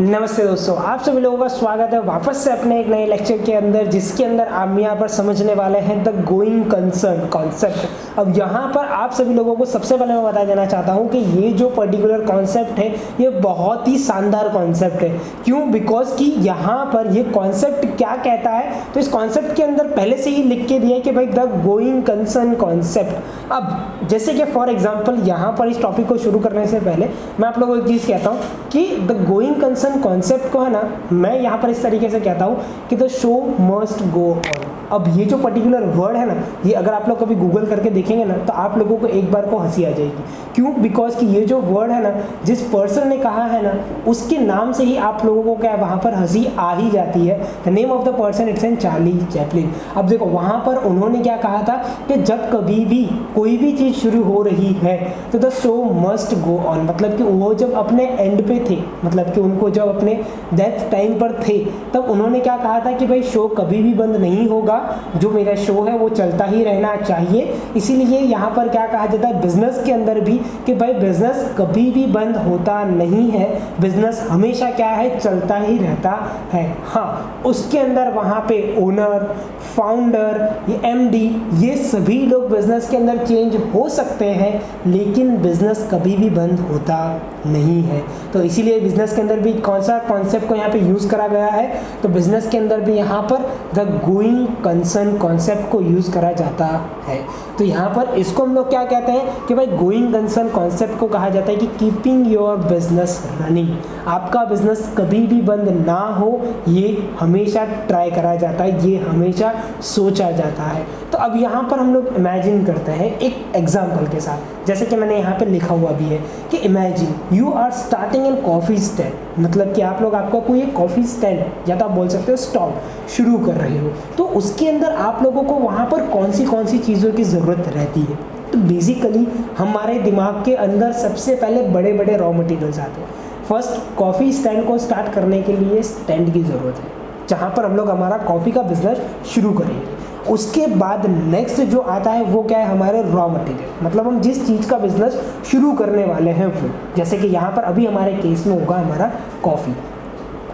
नमस्ते दोस्तों, आप सभी लोगों का स्वागत है वापस से अपने एक नए लेक्चर के अंदर, जिसके अंदर हम यहाँ पर समझने वाले हैं द गोइंग कंसर्न कॉन्सेप्ट। अब यहाँ पर आप सभी लोगों को सबसे पहले मैं बता देना चाहता हूँ कि ये जो पर्टिकुलर कॉन्सेप्ट है ये बहुत ही शानदार कॉन्सेप्ट है। क्यों? बिकॉज कि यहाँ पर ये कॉन्सेप्ट क्या कहता है, तो इस कॉन्सेप्ट के अंदर पहले से ही लिख के दिया है कि भाई द गोइंग कंसर्न कॉन्सेप्ट। अब जैसे कि फॉर एग्जाम्पल यहाँ पर इस टॉपिक को शुरू करने से पहले मैं आप लोगों को एक चीज़ कहता हूँ कि द गोइंग कंसर्न कॉन्सेप्ट को है ना, मैं यहाँ पर इस तरीके से कहता हूँ कि the show must go on. अब ये जो पर्टिकुलर वर्ड है ना, ये अगर आप लोग कभी गूगल करके देखेंगे ना तो आप लोगों को एक बार को हंसी आ जाएगी। क्यों? बिकॉज कि ये जो वर्ड है ना, जिस पर्सन ने कहा है ना, उसके नाम से ही आप लोगों को क्या वहाँ पर हंसी आ ही जाती है। The name of the person it's an Charlie Chaplin. अब देखो वहाँ पर उन्होंने क्या कहा था कि जब कभी भी कोई भी चीज़ शुरू हो रही है तो the show must go on, मतलब कि वो जब अपने एंड पे थे, मतलब कि उनको जब अपने डेथ टाइम पर थे, तब उन्होंने क्या कहा था कि भाई शो कभी भी बंद नहीं होगा, जो मेरा शो है वो चलता ही रहना चाहिए। इसीलिए यहाँ पर क्या कहा जाता है बिजनेस के अंदर भी कि भाई बिजनेस कभी भी बंद होता नहीं है, बिजनेस हमेशा क्या है, चलता ही रहता है। हाँ, उसके अंदर वहाँ पे ओनर, फाउंडर, ये एमडी, ये सभी लोग बिजनेस के अंदर चेंज हो सकते हैं, लेकिन बिजनेस कभी भी बंद होता नहीं है। तो इसीलिए बिजनेस के अंदर भी कौन सा कॉन्सेप्ट को यहाँ पे यूज़ करा गया है, तो बिजनेस के अंदर भी यहाँ पर द गोइंग कंसर्न कॉन्सेप्ट को यूज़ करा जाता है। तो यहाँ पर इसको हम लोग क्या कहते हैं कि भाई गोइंग कंसर्न कॉन्सेप्ट को कहा जाता है कि कीपिंग योर बिजनेस रनिंग। आपका बिजनेस कभी भी बंद ना हो, ये हमेशा ट्राई करा जाता है, ये हमेशा सोचा जाता है। तो अब यहाँ पर हम लोग इमेजिन करते हैं एक एग्जाम्पल के साथ, जैसे कि मैंने यहाँ पे लिखा हुआ भी है कि imagine you are starting an coffee stand, मतलब कि आप लोग आपका कोई एक कॉफ़ी स्टैंड या तो आप बोल सकते हो स्टॉल शुरू कर रहे हो। तो उसके अंदर आप लोगों को वहाँ पर कौन सी चीज़ों की ज़रूरत रहती है? तो बेसिकली हमारे दिमाग के अंदर सबसे पहले बड़े बड़े रॉ मटेरियल्स आते हैं। फर्स्ट, कॉफ़ी स्टैंड को स्टार्ट करने के लिए स्टैंड की ज़रूरत है, जहाँ पर हम लोग हमारा कॉफ़ी का बिजनेस शुरू करेंगे। उसके बाद नेक्स्ट जो आता है वो क्या है, हमारे रॉ मटेरियल, मतलब हम जिस चीज़ का बिजनेस शुरू करने वाले हैं वो, जैसे कि यहाँ पर अभी हमारे केस में होगा हमारा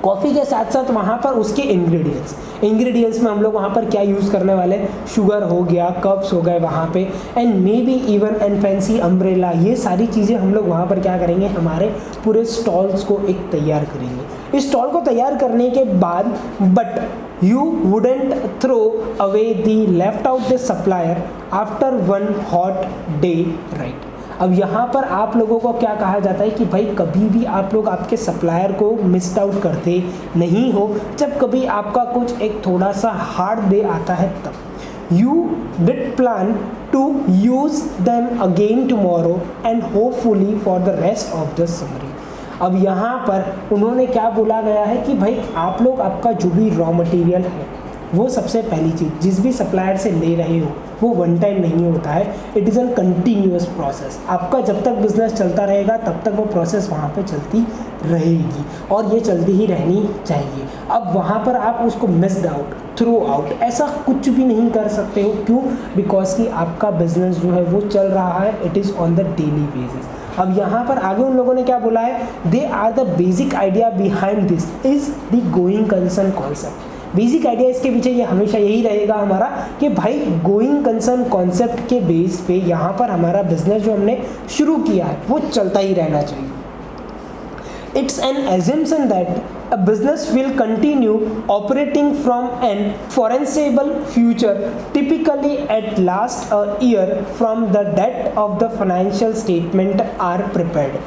कॉफ़ी के साथ साथ वहाँ पर उसके इंग्रेडिएंट्स में हम लोग वहाँ पर क्या यूज़ करने वाले हैं, शुगर हो गया, कप्स हो गए वहाँ पे, and may be even and fancy umbrella, ये सारी चीज़ें हम लोग वहाँ पर क्या करेंगे, हमारे पूरे स्टॉल्स को एक तैयार करेंगे। इस स्टॉल को तैयार करने के बाद but you wouldn't throw away the left out the supplier after one hot day, right? अब यहाँ पर आप लोगों को क्या कहा जाता है कि भाई कभी भी आप लोग आपके सप्लायर को मिस्ड आउट करते नहीं हो। जब कभी आपका कुछ एक थोड़ा सा हार्ड डे आता है तब you did plan to use them again tomorrow and hopefully for the rest of the summer। अब यहाँ पर उन्होंने क्या बोला गया है कि भाई आप लोग आपका जो भी रॉ मटेरियल है वो सबसे पहली चीज़ जिस भी सप्लायर से ले रहे हो वो वन टाइम नहीं होता है, it is an continuous process. आपका जब तक बिजनेस चलता रहेगा तब तक वो प्रोसेस वहाँ पे चलती रहेगी और ये चलती ही रहनी चाहिए। अब वहाँ पर आप उसको मिस्ड आउट, थ्रू आउट, ऐसा कुछ भी नहीं कर सकते हो। क्यों? बिकॉज कि आपका बिजनेस जो है वो चल रहा है, it is on the daily basis. अब यहाँ पर आगे उन लोगों ने क्या बोला है, they are the basic idea behind this is the going concern concept. Basic idea इसके पीछे ये हमेशा यही रहेगा हमारा कि भाई गोइंग कंसर्न कॉन्सेप्ट के बेस पे यहाँ पर हमारा बिजनेस जो हमने शुरू किया है वो चलता ही रहना चाहिए। It's an assumption that a business will continue operating from an foreseeable future, typically at last a year from the date of the financial statement are prepared.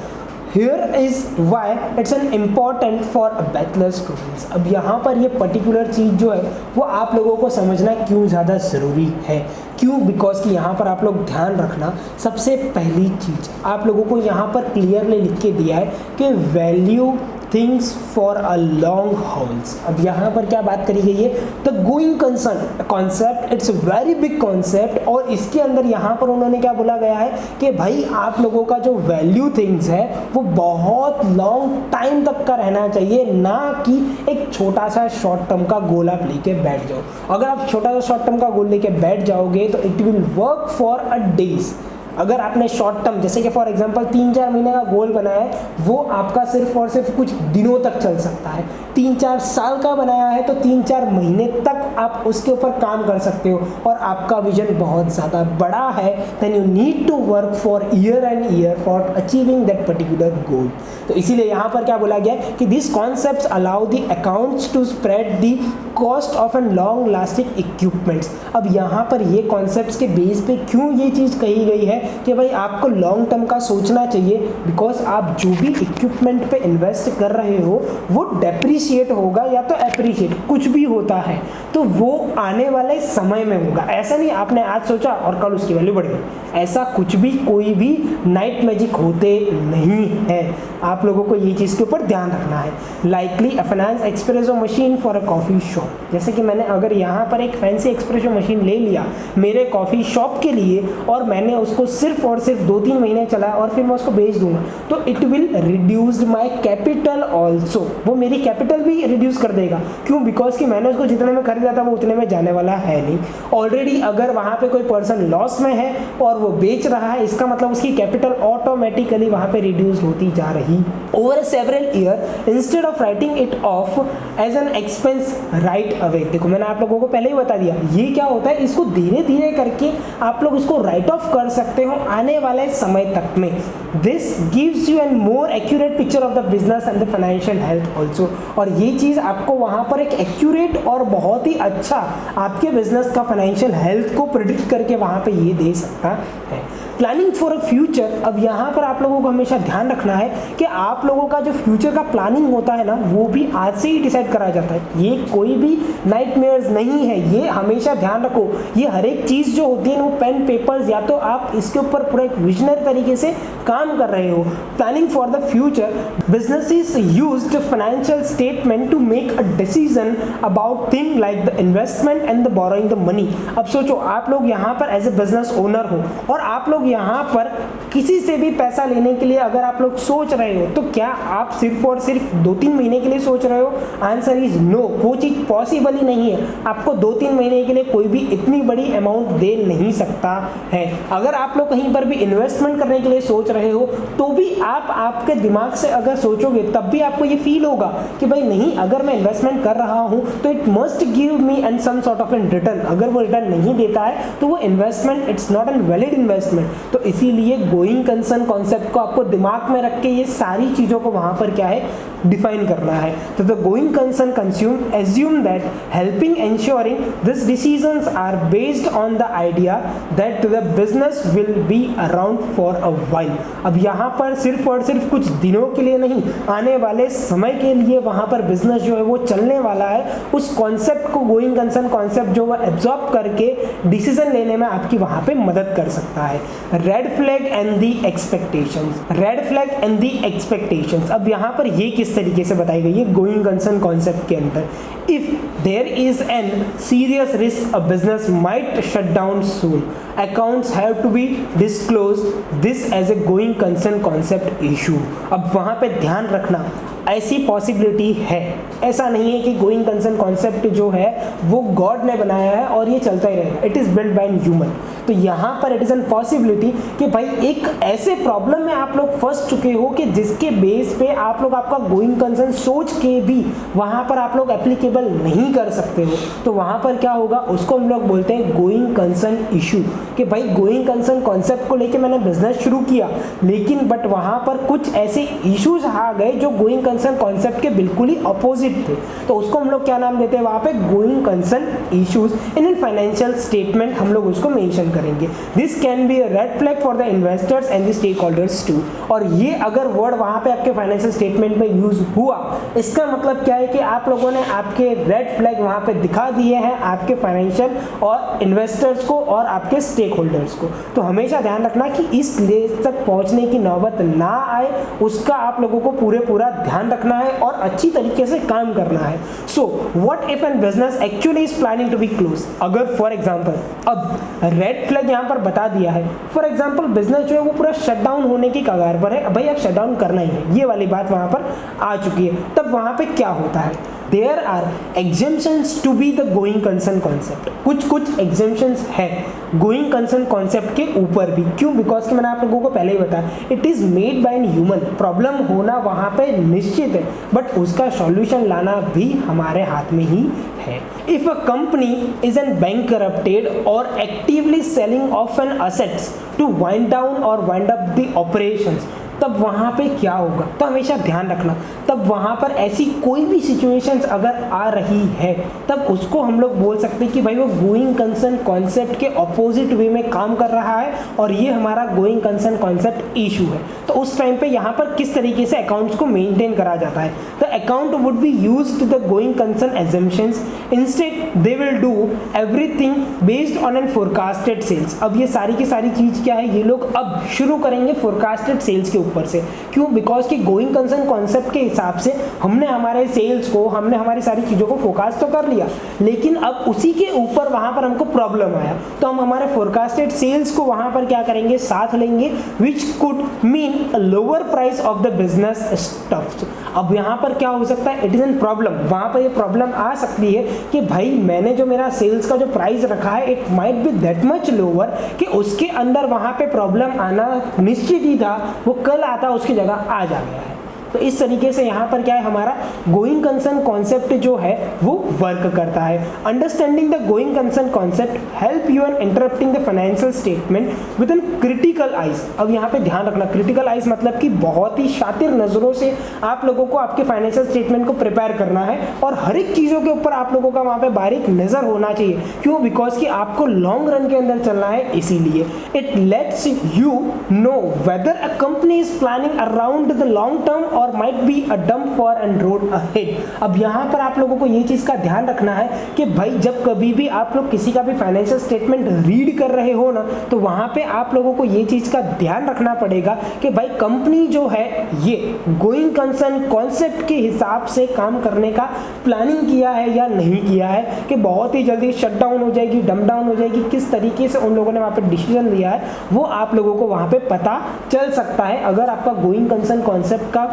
Here is why it's an important for a bachelor students। अब यहाँ पर ये particular चीज़ जो है वो आप लोगों को समझना क्यों ज़्यादा ज़रूरी है। क्यों? बिकॉज कि यहाँ पर आप लोग ध्यान रखना, सबसे पहली चीज़ आप लोगों को यहाँ पर क्लियरली लिख के दिया है कि value things for a long halls. अब यहाँ पर क्या बात करी गई है, the going concern concept, it's very big concept, और इसके अंदर यहाँ पर उन्होंने क्या बोला गया है कि भाई आप लोगों का जो वैल्यू थिंग्स है वो बहुत लॉन्ग टाइम तक का रहना चाहिए, ना कि एक छोटा सा शॉर्ट टर्म का गोल आप लेके बैठ जाओ। अगर आप छोटा सा शॉर्ट टर्म का गोल लेके बैठ जाओगे तो it will work for a days, अगर आपने शॉर्ट टर्म जैसे कि फॉर एग्जांपल 3-4 महीने का गोल बनाया है, वो आपका सिर्फ और सिर्फ कुछ दिनों तक चल सकता है। 3-4 साल का बनाया है तो 3-4 महीने तक आप उसके ऊपर काम कर सकते हो और आपका विजन बहुत ज़्यादा बड़ा है, then you need to work for year and year for achieving that particular goal. तो इसीलिए यहाँ पर क्या बोला गया है कि this concepts allow the accounts to spread the cost of an long lasting equipments. अब यहाँ पर ये कॉन्सेप्ट्स के बेस पे क्यों ये चीज़ कही गई है कि भाई आपको लॉन्ग टर्म का सोचना चाहिए, बिकॉज आप जो भी इक्विपमेंट पे इन्वेस्ट कर रहे हो वो डेप्रिशिएट होगा या तो एप्रिशिएट, कुछ भी होता है तो वो आने वाले समय में होगा। ऐसा नहीं आपने आज सोचा और कल उसकी वैल्यू बढ़ गई, ऐसा कुछ भी कोई भी नाइट मैजिक होते नहीं है। आप लोगों को ये चीज़ के ऊपर ध्यान रखना है। Likely a finance espresso machine for a coffee shop, जैसे कि मैंने अगर यहाँ पर एक फैंसी एक्सप्रेसो मशीन ले लिया मेरे कॉफ़ी शॉप के लिए और मैंने उसको सिर्फ और सिर्फ 2-3 महीने चलाया और फिर मैं उसको बेच दूंगा, तो it will reduced my capital also, वो मेरी कैपिटल भी रिड्यूस कर देगा। क्यों? बिकॉज कि मैंने उसको जितने में खरीदा था वो उतने में जाने वाला है नहीं। ऑलरेडी अगर वहाँ पे कोई पर्सन लॉस में है और वो बेच रहा है, इसका मतलब उसकी कैपिटल ऑटोमेटिकली वहाँ पे रिड्यूस होती जा रही। Over several year instead of writing it off as an expense right away, देखो मैंने आप लोगों को पहले ही बता दिया ये क्या होता है, इसको धीरे धीरे करके आप लोग इसको राइट ऑफ कर सकते हो आने वाले समय तक में। This gives you N more accurate picture of the business and the financial health also, और ये चीज़ आपको वहाँ पर एक एक्यूरेट और बहुत ही अच्छा आपके बिजनेस का फाइनेंशियल हेल्थ को प्रिडिक्ट करके वहाँ पे ये दे सकता है। प्लानिंग फॉर अ फ्यूचर, अब यहाँ पर आप लोगों को हमेशा ध्यान रखना है कि आप लोगों का जो फ्यूचर का प्लानिंग होता है ना वो भी आज से ही डिसाइड कराया जाता है। ये कोई भी नाइटमेयर्स नहीं है, ये हमेशा ध्यान रखो। ये हर एक चीज़ जो होती है वो पेन पेपर्स या तो आप इसके ऊपर पूरा एक विजनरी तरीके से काम कर रहे हो। Planning for the future, businesses used financial statement to make a decision about thing like the investment and the borrowing the money. अब सोचो आप लोग यहाँ पर एज ए बिजनेस ओनर हो और आप लोग यहाँ पर किसी से भी पैसा लेने के लिए अगर आप लोग सोच रहे हो तो क्या आप सिर्फ और सिर्फ 2-3 महीने के लिए सोच रहे हो? आंसर इज नो, वो चीज़ पॉसिबल ही नहीं है। आपको 2-3 महीने के लिए कोई भी इतनी बड़ी अमाउंट दे नहीं सकता है। अगर आप लोग कहीं पर भी इन्वेस्टमेंट करने के लिए सोच रहे हो तो भी आप आपके दिमाग से अगर सोचोगे तब भी आपको ये फील होगा कि भाई नहीं, अगर मैं इन्वेस्टमेंट कर रहा हूँ तो it must give me and some sort of an return. अगर वो रिटर्न नहीं देता है तो वो investment it's not an valid investment. तो इसीलिए गोइंग कंसर्न कॉन्सेप्ट को आपको दिमाग में रख के ये सारी चीज़ों को वहाँ पर क्या है डिफाइन करना है। तो the going concern consume assume that helping ensuring this decisions are based on the idea that the business will be around for a while. अब यहाँ पर सिर्फ और सिर्फ कुछ दिनों के लिए नहीं, आने वाले समय के लिए वहाँ पर बिजनेस जो है वो चलने वाला है। उस कॉन्सेप्ट को गोइंग कंसर्न कॉन्सेप्ट जो वो एब्जॉर्ब करके डिसीजन लेने में आपकी वहाँ पे मदद कर सकता है। Red flag and the expectations, red flag and the expectations, अब यहाँ पर ये किस तरीके से बताई गई है गोइंग कंसर्न कॉन्सेप्ट के अंदर। If there is an serious risk a business might shut down soon, accounts have to be disclose this as a going concern concept issue. अब वहाँ पे ध्यान रखना ऐसी पॉसिबिलिटी है, ऐसा नहीं है कि गोइंग कंसर्न कॉन्सेप्ट जो है वो गॉड ने बनाया है और ये चलता ही रहेगा, it is build by an human. तो यहाँ पर इट इज़ एन पॉसिबिलिटी कि भाई एक ऐसे प्रॉब्लम में आप लोग फंस चुके हो कि जिसके बेस पे आप लोग आपका गोइंग कंसर्न सोच के भी वहाँ पर आप लोग एप्लीकेबल नहीं कर सकते हो। तो वहाँ पर क्या होगा, उसको हम लोग बोलते हैं गोइंग कंसर्न इशू। कि भाई गोइंग कंसर्न कॉन्सेप्ट को लेके मैंने बिजनेस शुरू किया लेकिन बट वहाँ पर कुछ ऐसे इश्यूज आ गए जो गोइंग कंसर्न कॉन्सेप्ट के बिल्कुल ही अपोजिट थे। तो उसको हम लोग क्या नाम देते हैं वहाँ पे going concern issues in financial statement हम लोग उसको मेंशन करेंगे। This can be a red flag for the investors and the stakeholders too. और ये अगर वर्ड वहाँ पे आपके फाइनेंशियल स्टेटमेंट में यूज हुआ, इसका मतलब क्या है कि आप लोगों ने आपके रेड फ्लैग वहाँ पे दिखा दिए हैं आपके फाइनेंशियल और इन्वेस्टर्स को और आपके स्टेक होल्डर्स को। तो हमेशा ध्यान रखना कि इस स्टेज तक पहुँचने की नौबत ना आए, उसका आप लोगों को पूरा ध्यान रखना है और अच्छी तरीके से काम करना है। So what if an business actually is planning to be close, अगर फॉर एग्जांपल अब रेड फ्लैग यहाँ पर बता दिया है, फॉर एग्जांपल बिजनेस जो है वो पूरा शट डाउन होने की कगार पर है, भाई अब शट डाउन करना ही है, ये वाली बात वहाँ पर आ चुकी है, तब वहाँ पे क्या होता है, there are exemptions to be the going concern concept. कुछ एग्जेम्पशंस है गोइंग कंसर्न कॉन्सेप्ट के ऊपर भी। क्यों? बिकॉज कि मैंने आप लोगों को पहले ही बताया, it is made by an human. Problem होना वहां पे निश्चित है, बट उसका सॉल्यूशन लाना भी हमारे हाथ में ही है। If a company is an bankrupted और actively selling off an assets to wind down और वाइंड अप द ऑपरेशंस, तब वहाँ पे क्या होगा? तो हमेशा ध्यान रखना, तब वहाँ पर ऐसी कोई भी सिचुएशंस अगर आ रही है, तब उसको हम लोग बोल सकते हैं कि भाई वो गोइंग कंसर्न कॉन्सेप्ट के ऑपोजिट वे में काम कर रहा है और ये हमारा गोइंग कंसर्न कॉन्सेप्ट इशू है। तो उस टाइम पे यहाँ पर किस तरीके से अकाउंट्स को मेंटेन करा जाता है? The account would be used the going concern assumptions, instead they will do everything based on an forecasted sales. अब ये सारी की सारी चीज क्या है, ये लोग अब शुरू करेंगे फोरकास्टेड सेल्स के ऊपर से। क्यों? बिकॉज कि गोइंग कंसर्न कॉन्सेप्ट के हिसाब से हमने हमारे सेल्स को, हमने हमारी सारी चीजों को फोरकास्ट तो कर लिया, लेकिन अब उसी के ऊपर वहां पर हमको प्रॉब्लम आया, तो हम हमारे फोरकास्टेड सेल्स को वहां पर क्या करेंगे, साथ लेंगे, which could mean a lower price of the business stuff. अब यहाँ पर क्या हो सकता है, इट इज एन प्रॉब्लम। वहां पर ये प्रॉब्लम आ सकती है कि भाई मैंने जो मेरा सेल्स का जो प्राइस रखा है, it might be that much lower कि उसके अंदर वहां पे प्रॉब्लम आना निश्चित ही था, वो कल आता उसकी जगह आज आ गया है। तो इस तरीके से यहाँ पर क्या है, हमारा गोइंग कंसर्न कॉन्सेप्ट जो है वो वर्क करता है। Understanding the going concern concept help you in interpreting the financial statement with an critical eyes. अब यहाँ पे ध्यान रखना, क्रिटिकल आइज मतलब कि बहुत ही शातिर नजरों से आप लोगों को आपके फाइनेंशियल स्टेटमेंट को प्रिपेयर करना है और हर एक चीजों के ऊपर आप लोगों का वहाँ पे बारीक नजर होना चाहिए। क्यों? बिकॉज कि आपको लॉन्ग रन के अंदर चलना है, इसीलिए it let's you know whether a company is planning around the long term और might be a dump for and road ahead। अब यहाँ पर आप लोगों को ये चीज का ध्यान रखना है कि भाई जब कभी भी आप लोग किसी का भी फाइनेंशियल स्टेटमेंट रीड कर रहे हो ना, तो वहां पे आप लोगों को ये चीज का ध्यान रखना पड़ेगा कि भाई कंपनी जो है ये गोइंग कंसर्न कॉन्सेप्ट के हिसाब से काम करने का प्लानिंग किया है या नहीं किया है, कि बहुत ही जल्दी शट डाउन हो जाएगी, डम डाउन हो जाएगी, किस तरीके से उन लोगों ने वहां पे डिसीजन लिया है, वो आप लोगों को वहां पे पता चल सकता है अगर आपका गोइंग कंसर्न कॉन्सेप्ट का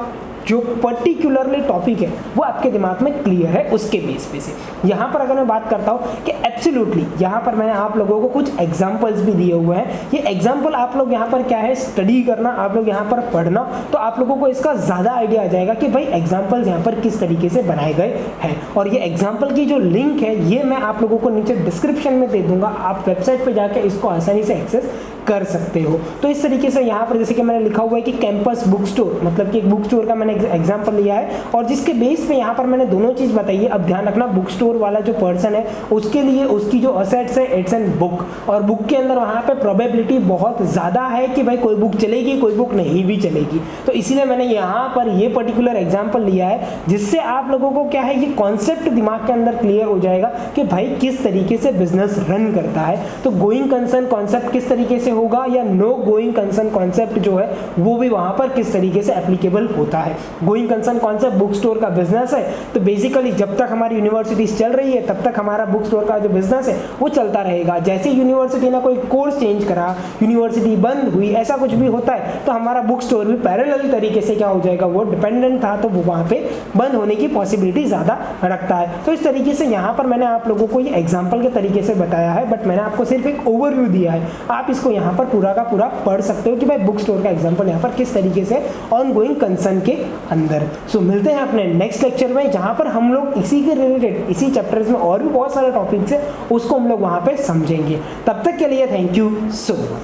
जो पर्टिकुलरली टॉपिक है वो आपके दिमाग में क्लियर है, उसके बेस पे से। यहाँ पर अगर मैं बात करता हूँ कि एब्सोल्युटली यहाँ पर मैंने आप लोगों को कुछ एग्जांपल्स भी दिए हुए हैं। ये एग्जांपल आप लोग यहाँ पर क्या है, स्टडी करना, आप लोग यहाँ पर पढ़ना, तो आप लोगों को इसका ज़्यादा आइडिया आ जाएगा कि भाई एग्जाम्पल्स यहाँ पर किस तरीके से बनाए गए हैं। और ये एग्जाम्पल की जो लिंक है ये मैं आप लोगों को नीचे डिस्क्रिप्शन में दे दूंगा, आप वेबसाइट पर जाकर इसको आसानी से एक्सेस कर सकते हो। तो इस तरीके से यहाँ पर जैसे कि मैंने लिखा हुआ है कि कैंपस बुक स्टोर, मतलब कि एक बुक स्टोर का मैंने एग्जांपल लिया है और जिसके बेस पे यहाँ पर मैंने दोनों चीज बताई है। अब ध्यान रखना, बुक स्टोर वाला जो पर्सन है उसके लिए उसकी जो असेट्स है इट्स एन बुक, और बुक के अंदर वहाँ पे प्रोबेबिलिटी बहुत ज़्यादा है कि भाई कोई बुक चलेगी, कोई बुक नहीं भी चलेगी। तो इसीलिए मैंने यहाँ पर ये पर्टिकुलर एग्जाम्पल लिया है, जिससे आप लोगों को क्या है, ये कॉन्सेप्ट दिमाग के अंदर क्लियर हो जाएगा कि भाई किस तरीके से बिजनेस रन करता है। तो गोइंग कंसर्न कॉन्सेप्ट किस तरीके से होगा या नो गोइंग कंसर्न कॉन्सेप्ट जो है वो भी वहां पर किस तरीके से एप्लीकेबल होता है। Going concern concept book store का बिजनेस है, तो बेसिकली जब तक हमारी यूनिवर्सिटीज चल रही है तब तक हमारा बुक स्टोर का जो बिजनेस है वो चलता रहेगा। जैसे यूनिवर्सिटी ने कोई कोर्स चेंज करा, यूनिवर्सिटी बंद हुई, ऐसा कुछ भी होता है, तो हमारा बुक स्टोर भी पैरेलल तरीके से क्या हो जाएगा, वो डिपेंडेंट था तो वो वहां पे बंद होने की पॉसिबिलिटी ज्यादा रखता है। तो इस तरीके से यहाँ पर मैंने आप लोगों को ये एग्जाम्पल के तरीके से बताया है, बट मैंने आपको सिर्फ एक ओवरव्यू दिया है। आप इसको यहाँ पर पूरा का पूरा पढ़ सकते हो कि भाई बुक स्टोर का एग्जांपल यहाँ पर किस तरीके से ऑन गोइंग कंसर्न के अंदर। सो मिलते हैं अपने नेक्स्ट लेक्चर में, जहां पर हम लोग इसी के रिलेटेड, इसी चैप्टर्स में और भी बहुत सारे टॉपिक्स है उसको हम लोग वहां पे समझेंगे। तब तक के लिए थैंक यू सो मच।